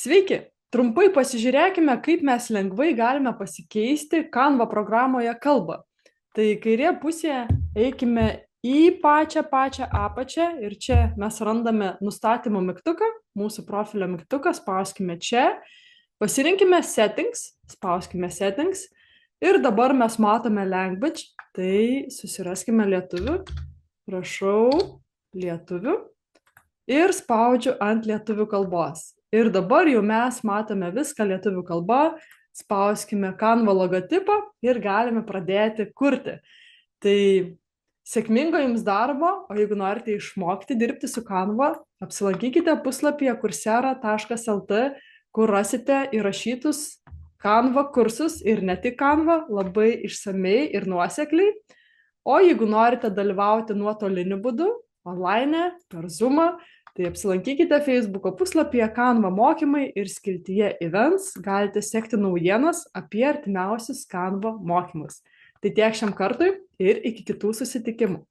Sveiki! Trumpai pasižiūrėkime, kaip mes lengvai galime pasikeisti Canva programoje kalbą. Tai kairėje pusėje eikime į pačią apačią ir čia mes randame nustatymo mygtuką, mūsų profilio mygtuką, spauskime čia, pasirinkime settings, spauskime settings ir dabar mes matome language, tai susiraskime lietuvių, prašau lietuvių ir spaudžiu ant lietuvių kalbos. Ir dabar jau mes matome viską lietuvių kalba, spauskime Canva logotipą ir galime pradėti kurti. Tai sėkmingo jums darbo, o jeigu norite išmokti dirbti su Canva, apsilankykite puslapyje coursera.lt, kur rasite įrašytus Canva kursus ir ne tik Canva, labai išsamei ir nuosekliai. O jeigu norite dalyvauti nuotoliniu būdu, online, per Zoomą, tai apsilankykite Facebooko puslapyje Canva mokymai ir skiltyje events galite sekti naujienas apie artimiausius Canva mokymus. Tai tiek šiam kartui ir iki kitų susitikimų.